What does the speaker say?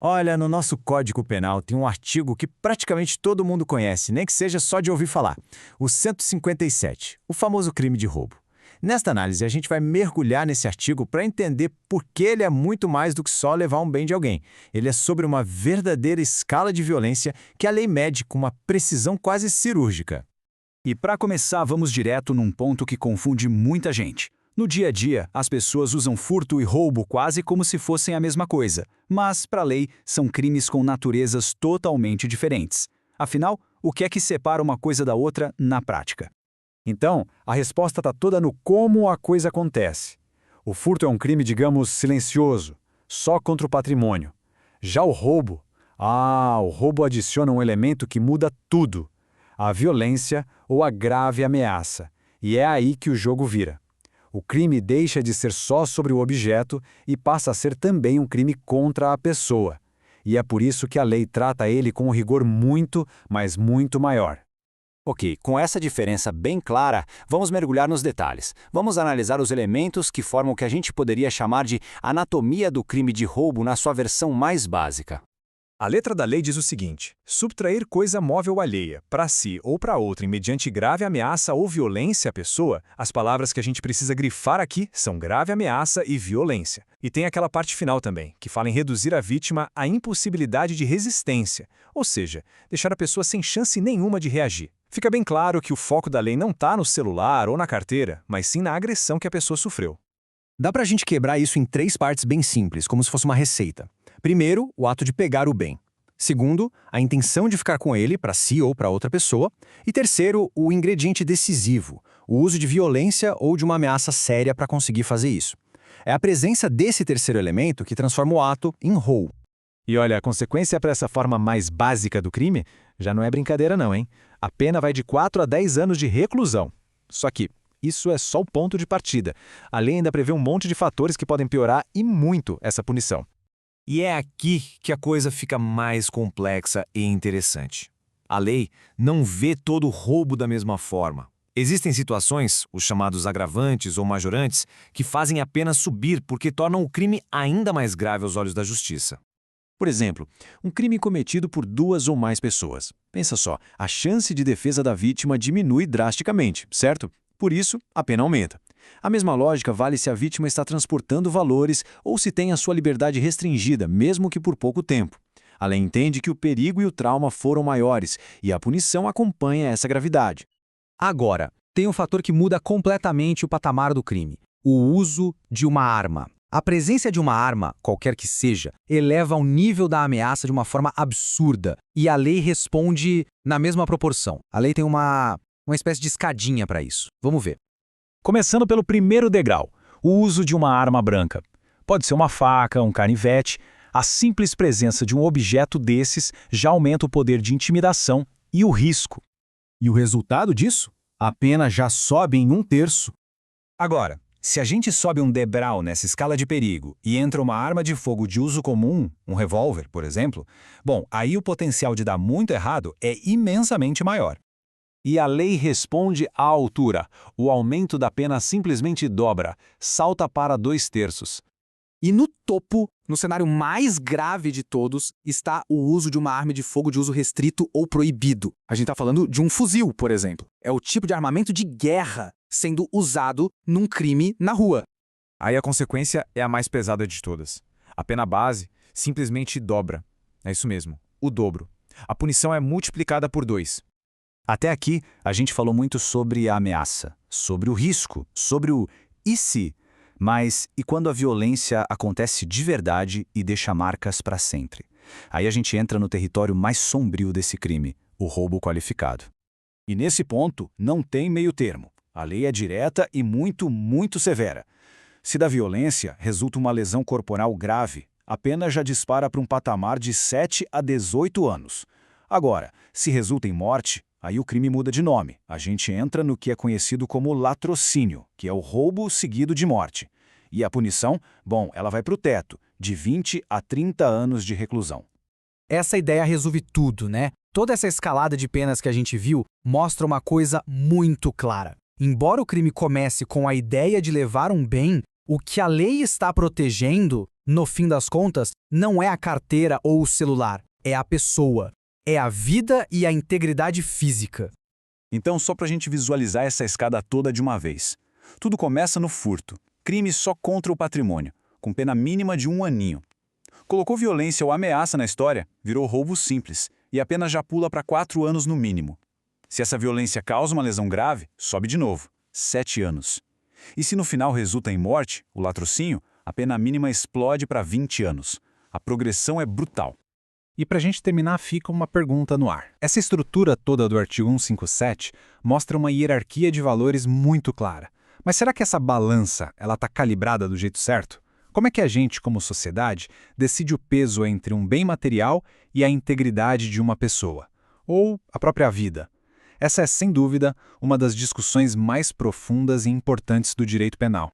Olha, no nosso Código Penal tem um artigo que praticamente todo mundo conhece, nem que seja só de ouvir falar. O 157, o famoso crime de roubo. Nesta análise, a gente vai mergulhar nesse artigo para entender por que ele é muito mais do que só levar um bem de alguém. Ele é sobre uma verdadeira escala de violência que a lei mede com uma precisão quase cirúrgica. E para começar, vamos direto num ponto que confunde muita gente. No dia a dia, as pessoas usam furto e roubo quase como se fossem a mesma coisa, mas, para a lei, são crimes com naturezas totalmente diferentes. Afinal, o que é que separa uma coisa da outra na prática? Então, a resposta está toda no como a coisa acontece. O furto é um crime, digamos, silencioso, só contra o patrimônio. Já o roubo adiciona um elemento que muda tudo: a violência ou a grave ameaça. E é aí que o jogo vira. O crime deixa de ser só sobre o objeto e passa a ser também um crime contra a pessoa. E é por isso que a lei trata ele com um rigor muito, mas muito maior. Ok, com essa diferença bem clara, vamos mergulhar nos detalhes. Vamos analisar os elementos que formam o que a gente poderia chamar de anatomia do crime de roubo na sua versão mais básica. A letra da lei diz o seguinte: subtrair coisa móvel alheia, para si ou para outrem, mediante grave ameaça ou violência à pessoa. As palavras que a gente precisa grifar aqui são grave ameaça e violência. E tem aquela parte final também, que fala em reduzir a vítima à impossibilidade de resistência, ou seja, deixar a pessoa sem chance nenhuma de reagir. Fica bem claro que o foco da lei não está no celular ou na carteira, mas sim na agressão que a pessoa sofreu. Dá pra gente quebrar isso em 3 partes bem simples, como se fosse uma receita. Primeiro, o ato de pegar o bem. Segundo, a intenção de ficar com ele, para si ou para outra pessoa. E terceiro, o ingrediente decisivo, o uso de violência ou de uma ameaça séria para conseguir fazer isso. É a presença desse terceiro elemento que transforma o ato em roubo. E olha, a consequência para essa forma mais básica do crime já não é brincadeira não, hein? A pena vai de 4 a 10 anos de reclusão. Só que isso é só o ponto de partida. A lei ainda prevê um monte de fatores que podem piorar e muito essa punição. E é aqui que a coisa fica mais complexa e interessante. A lei não vê todo o roubo da mesma forma. Existem situações, os chamados agravantes ou majorantes, que fazem a pena subir porque tornam o crime ainda mais grave aos olhos da justiça. Por exemplo, um crime cometido por 2 ou mais pessoas. Pensa só, a chance de defesa da vítima diminui drasticamente, certo? Por isso, a pena aumenta. A mesma lógica vale se a vítima está transportando valores ou se tem a sua liberdade restringida, mesmo que por pouco tempo. A lei entende que o perigo e o trauma foram maiores e a punição acompanha essa gravidade. Agora, tem um fator que muda completamente o patamar do crime: o uso de uma arma. A presença de uma arma, qualquer que seja, eleva o nível da ameaça de uma forma absurda. E a lei responde na mesma proporção. A lei tem uma espécie de escadinha para isso. Vamos ver. Começando pelo primeiro degrau, o uso de uma arma branca. Pode ser uma faca, um canivete. A simples presença de um objeto desses já aumenta o poder de intimidação e o risco. E o resultado disso? A pena já sobe em 1/3. Agora, se a gente sobe um degrau nessa escala de perigo e entra uma arma de fogo de uso comum, um revólver, por exemplo, bom, aí o potencial de dar muito errado é imensamente maior. E a lei responde à altura. O aumento da pena simplesmente dobra, salta para 2/3. E no topo, no cenário mais grave de todos, está o uso de uma arma de fogo de uso restrito ou proibido. A gente está falando de um fuzil, por exemplo. É o tipo de armamento de guerra sendo usado num crime na rua. Aí a consequência é a mais pesada de todas. A pena base simplesmente dobra. É isso mesmo, o dobro. A punição é multiplicada por 2. Até aqui, a gente falou muito sobre a ameaça, sobre o risco, sobre o e se. Mas e quando a violência acontece de verdade e deixa marcas para sempre? Aí a gente entra no território mais sombrio desse crime, o roubo qualificado. E nesse ponto, não tem meio termo. A lei é direta e muito, muito severa. Se da violência resulta uma lesão corporal grave, a pena já dispara para um patamar de 7 a 18 anos. Agora, se resulta em morte, aí o crime muda de nome. A gente entra no que é conhecido como latrocínio, que é o roubo seguido de morte. E a punição, bom, ela vai para o teto, de 20 a 30 anos de reclusão. Essa ideia resolve tudo, né? Toda essa escalada de penas que a gente viu mostra uma coisa muito clara. Embora o crime comece com a ideia de levar um bem, o que a lei está protegendo, no fim das contas, Não é a carteira ou o celular, é a pessoa. É a vida e a integridade física. Então, só para a gente visualizar essa escada toda de uma vez. Tudo começa no furto, crime só contra o patrimônio, com pena mínima de 1 aninho. Colocou violência ou ameaça na história, virou roubo simples, e a pena já pula para 4 anos no mínimo. Se essa violência causa uma lesão grave, sobe de novo, 7 anos. E se no final resulta em morte, o latrocínio, a pena mínima explode para 20 anos. A progressão é brutal. E para a gente terminar, fica uma pergunta no ar. Essa estrutura toda do artigo 157 mostra uma hierarquia de valores muito clara. Mas será que essa balança está calibrada do jeito certo? Como é que a gente, como sociedade, decide o peso entre um bem material e a integridade de uma pessoa? Ou a própria vida? Essa é, sem dúvida, uma das discussões mais profundas e importantes do direito penal.